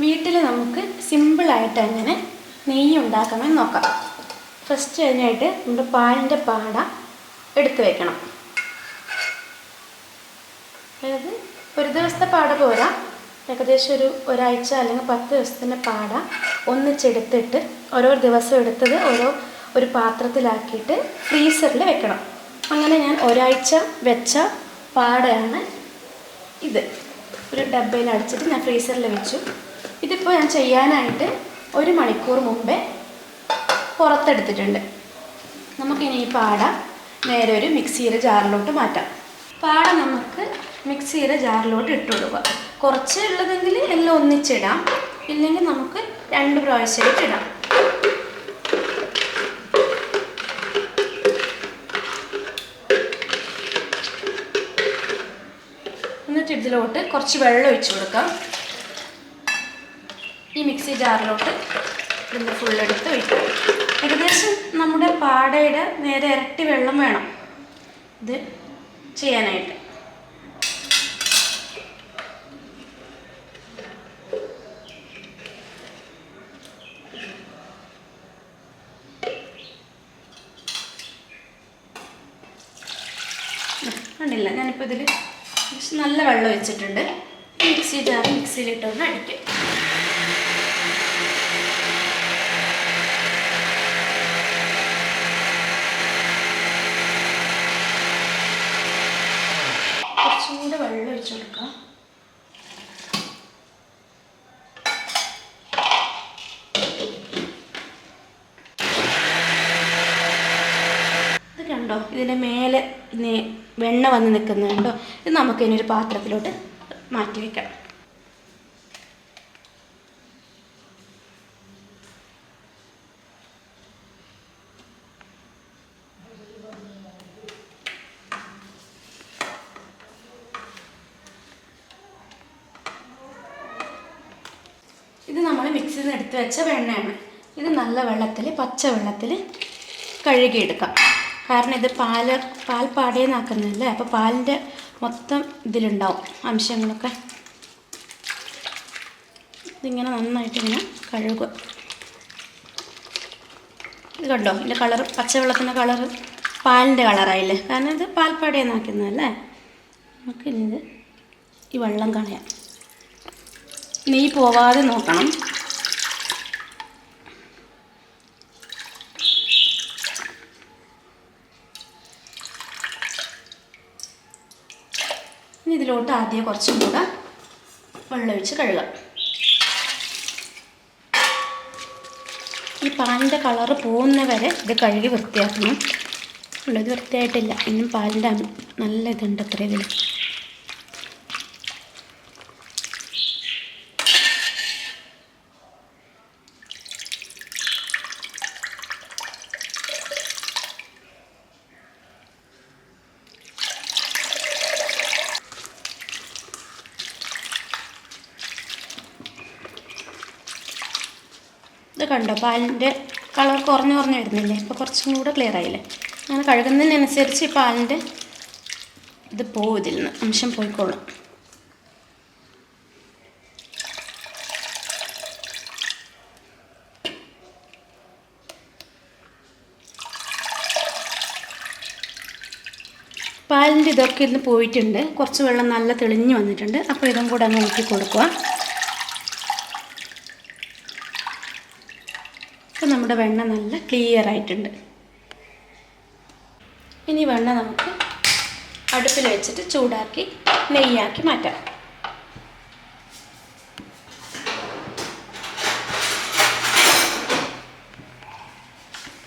വീട്ടിൽ നമുക്ക് സിമ്പിളായിട്ട് എങ്ങനെ നെയ്യ് ഉണ്ടാക്കാമെന്ന് നോക്കാം. ഫസ്റ്റ് അതിനായിട്ട് നമ്മുടെ പാലിൻ്റെ പാട എടുത്ത് വെക്കണം. അതായത് ഒരു ദിവസത്തെ പാട പോരാ, ഏകദേശം ഒരാഴ്ച അല്ലെങ്കിൽ 10 ദിവസത്തിൻ്റെ പാട ഒന്നിച്ചെടുത്തിട്ട് ഓരോ ദിവസം എടുത്തത് ഒരു പാത്രത്തിലാക്കിയിട്ട് ഫ്രീസറിൽ വെക്കണം. അങ്ങനെ ഞാൻ ഒരാഴ്ച വെച്ച പാടയാണ് ഇത്. ഒരു ഡബ്ബയിൽ അടിച്ചിട്ട് ഞാൻ ഫ്രീസറിൽ വെച്ചു. ഇതിപ്പോൾ ഞാൻ ചെയ്യാനായിട്ട് 1 മണിക്കൂർ മുമ്പേ പുറത്തെടുത്തിട്ടുണ്ട്. നമുക്കിനി ഈ പാട നേരെ ഒരു മിക്സിയുടെ ജാറിലോട്ട് മാറ്റാം. പാട നമുക്ക് മിക്സിയുടെ ജാറിലോട്ട് ഇട്ട് കൊടുക്കുക. കുറച്ച് ഉള്ളതെങ്കിൽ എല്ലാം ഒന്നിച്ചിടാം, ഇല്ലെങ്കിൽ നമുക്ക് 2 പ്രാവശ്യമായിട്ട് ഇടാം. എന്നിട്ട് ഇതിലോട്ട് കുറച്ച് വെള്ളം ഒഴിച്ചു കൊടുക്കാം. ഈ മിക്സി ജാറിലോട്ട് ഇതിൻ്റെ ഫുള്ളെടുത്ത് ഒഴിക്കാം. ഏകദേശം നമ്മുടെ പാടയുടെ നേരെ ഇരട്ടി വെള്ളം വേണം ഇത് ചെയ്യാനായിട്ട്. കണ്ടില്ല, ഞാനിപ്പോൾ ഇതിൽ നല്ല വെള്ളം ഒഴിച്ചിട്ടുണ്ട്. മിക്സി ജാർ മിക്സിയിലിട്ടൊന്ന് അടിക്കും. കുറച്ചും കൂടെ വെള്ളം ഒഴിച്ചു കൊടുക്കാം. ഇത് കണ്ടോ, ഇതിൻ്റെ മേലെ വെണ്ണ വന്ന് നിൽക്കുന്നുണ്ടോ? ഇത് നമുക്ക് ഇനി ഒരു പാത്രത്തിലോട്ട് മാറ്റി വയ്ക്കാം. ഇത് നമ്മൾ മിക്സിയിൽ നിന്ന് എടുത്ത് വെച്ച വെണ്ണയാണ്. ഇത് നല്ല വെള്ളത്തിൽ, പച്ച വെള്ളത്തിൽ കഴുകിയെടുക്കാം. കാരണം ഇത് പാൽപ്പാടേന്നാക്കുന്നതല്ലേ, അപ്പോൾ പാലിൻ്റെ മൊത്തം ഇതിലുണ്ടാവും അംശങ്ങളൊക്കെ. ഇതിങ്ങനെ നന്നായിട്ട് ഇങ്ങനെ കഴുകുക. ഇത് കണ്ടോ, ഇതിൻ്റെ കളർ, പച്ചവെള്ളത്തിൻ്റെ കളറ് പാലിൻ്റെ കളറായില്ലേ, കാരണം ഇത് പാൽപ്പാടേന്നാക്കുന്നതല്ലേ. നമുക്കിത് ഈ വെള്ളം കളയാം. നെയ്യ് പോവാതെ നോക്കണം. ഇനി ഇതിലോട്ട് ആദ്യം കുറച്ചും കൂടെ വെള്ളം ഒഴിച്ച് കഴുകാം. ഈ പാലിൻ്റെ കളറ് പോകുന്നവരെ ഇത് കഴുകി വൃത്തിയാക്കണം. ഇത് വൃത്തിയായിട്ടില്ല, ഇന്നും പാലിൻ്റെ നല്ല ഇതുണ്ട് അത്ര ഇതിൽ. ഇത് കണ്ടോ, പാലിൻ്റെ കളർ കുറഞ്ഞു വരുന്നില്ലേ? ഇപ്പോൾ കുറച്ചും കൂടെ ക്ലിയർ ആയില്ലേ? അങ്ങനെ കഴുകുന്നതിനനുസരിച്ച് ഈ പാലിൻ്റെ ഇത് പോവും, ഇതിൽ നിന്ന് അംശം പോയിക്കോളും. പാലിൻ്റെ ഇതൊക്കെ ഇന്ന് പോയിട്ടുണ്ട്. കുറച്ച് വെള്ളം നല്ല തെളിഞ്ഞ് വന്നിട്ടുണ്ട്. അപ്പോൾ ഇതും കൂടെ അങ്ങ് ഊറ്റി കൊടുക്കുക. അപ്പോൾ നമ്മുടെ വെണ്ണ നല്ല ക്ലിയർ ആയിട്ടുണ്ട്. ഇനി വെണ്ണ നമുക്ക് അടുപ്പിൽ വെച്ചിട്ട് ചൂടാക്കി നെയ്യാക്കി മാറ്റാം.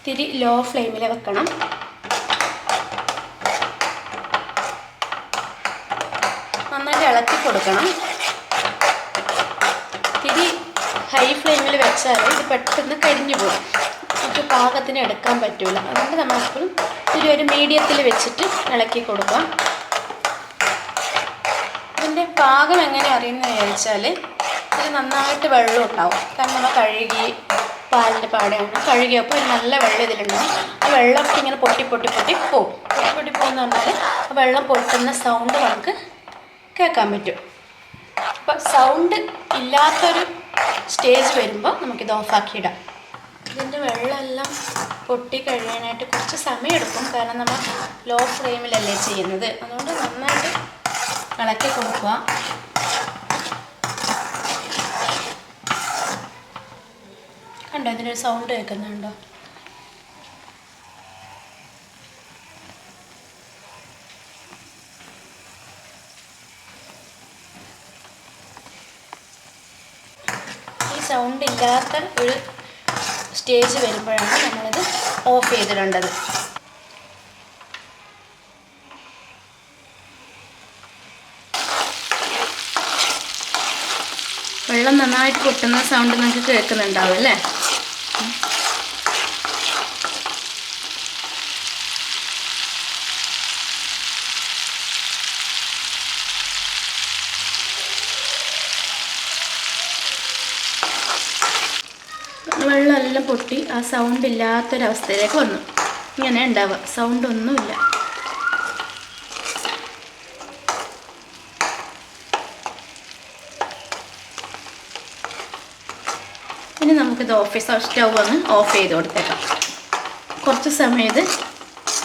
തിരി ലോ ഫ്ലെയിമിൽ വെക്കണം. നന്നായിട്ട് ഇളക്കി കൊടുക്കണം. തിരി ഹൈ ഫ്ലെയിമിൽ വെച്ചാൽ ഇത് പെട്ടെന്ന് കരിഞ്ഞു പോകും, നമുക്ക് പാകത്തിന് എടുക്കാൻ പറ്റില്ല. അതുകൊണ്ട് നമ്മളെപ്പോഴും ഒരു മീഡിയത്തിൽ വെച്ചിട്ട് ഇളക്കി കൊടുക്കാം. ഇതിൻ്റെ പാകം എങ്ങനെ അറിയുന്നത് ചോദിച്ചാൽ ഇതിൽ നന്നായിട്ട് വെള്ളം ഉണ്ടാവും. കാരണം നമ്മൾ കഴുകി പാലിൻ്റെ പാടയാണ് കഴുകിയപ്പോൾ ഒരു നല്ല വെള്ളം ഇതിലുണ്ടാവും. ആ വെള്ളമൊക്കെ ഇങ്ങനെ പൊട്ടി പോകും. പൊട്ടി പോകുന്ന പറഞ്ഞാൽ ആ വെള്ളം പൊട്ടുന്ന സൗണ്ട് നമുക്ക് കേൾക്കാൻ പറ്റും. അപ്പോൾ സൗണ്ട് ഇല്ലാത്തൊരു സ്റ്റേജ് വരുമ്പോൾ നമുക്കിത് ഓഫാക്കിയിടാം. ഇതിൻ്റെ വെള്ളമെല്ലാം പൊട്ടി കഴിയാനായിട്ട് കുറച്ച് സമയമെടുക്കും. കാരണം നമ്മൾ ലോ ഫ്ലെയിമിലല്ലേ ചെയ്യുന്നത്. അതുകൊണ്ട് നന്നായിട്ട് ഇളക്കി കൊടുക്കുക. കണ്ടോ, ഇതിനൊരു സൗണ്ട് കേൾക്കുന്നുണ്ടോ? ഈ സൗണ്ട് ഇല്ലാത്ത ഒരു സ്റ്റേജ് വരുമ്പോഴാണ് നമ്മളിത് ഓഫ് ചെയ്തിടേണ്ടത്. വെള്ളം നന്നായിട്ട് പൊട്ടുന്ന സൗണ്ട് നമുക്ക് കേൾക്കുന്നുണ്ടാവും അല്ലേ? വെള്ളമെല്ലാം പൊട്ടി ആ സൗണ്ട് ഇല്ലാത്തൊരവസ്ഥയിലേക്ക് വന്നു. ഇങ്ങനെ ഉണ്ടാവുക, സൗണ്ടൊന്നുമില്ല. ഇനി നമുക്കിത് സ്റ്റൗ ഒന്ന് ഓഫ് ചെയ്ത് കൊടുത്തേക്കാം. കുറച്ച് സമയം ഇത്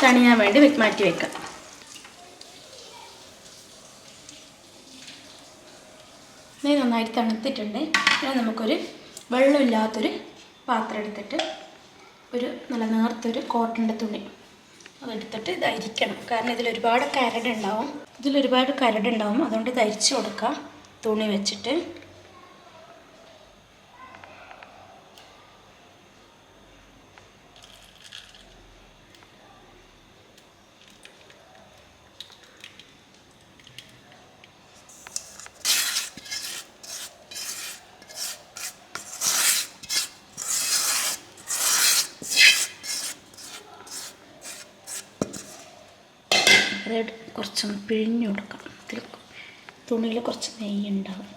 തണിയാൻ വേണ്ടി മാറ്റി വെക്കാം. ഇത് നന്നായിട്ട് തണുത്തിട്ടുണ്ട്. ഇനി നമുക്കൊരു വെള്ളമില്ലാത്തൊരു പാത്രം എടുത്തിട്ട് ഒരു നല്ല നേർത്തൊരു കോട്ടൻ്റെ തുണി അതെടുത്തിട്ട് ഇത് അരിക്കണം. കാരണം ഇതിലൊരുപാട് കരടുണ്ടാവും. അതുകൊണ്ട് ഇത് അരിച്ചു കൊടുക്കാം തുണി വെച്ചിട്ട്. അത് കുറച്ചൊന്ന് പിഴിഞ്ഞു കൊടുക്കാം. ഇതിൽ തുണിയിൽ കുറച്ച് നെയ്യുണ്ടാവും.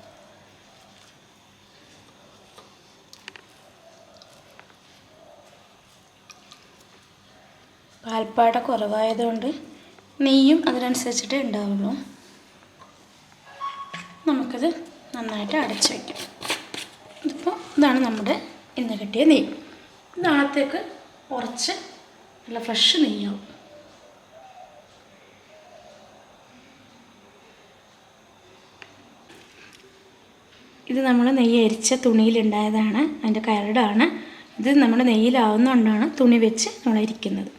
പാൽപ്പാട കുറവായതുകൊണ്ട് നെയ്യും അതിനനുസരിച്ചിട്ടേ ഉണ്ടാവുള്ളൂ. നമുക്കത് നന്നായിട്ട് അടച്ചു വയ്ക്കാം. ഇതാണ് നമ്മുടെ ഇന്ന് കിട്ടിയ നെയ്യ്. നാളത്തേക്ക് കുറച്ച് നല്ല ഫ്രഷ് നെയ്യാവും. ഇത് നമ്മൾ നെയ്യ് അരിച്ച തുണിയിലുണ്ടായതാണ്. അതിൻ്റെ കരടാണ് ഇത്. നമ്മൾ നെയ്യിലാവുന്നതുകൊണ്ടാണ് തുണി വെച്ച് നമ്മൾ അരിക്കുന്നത്.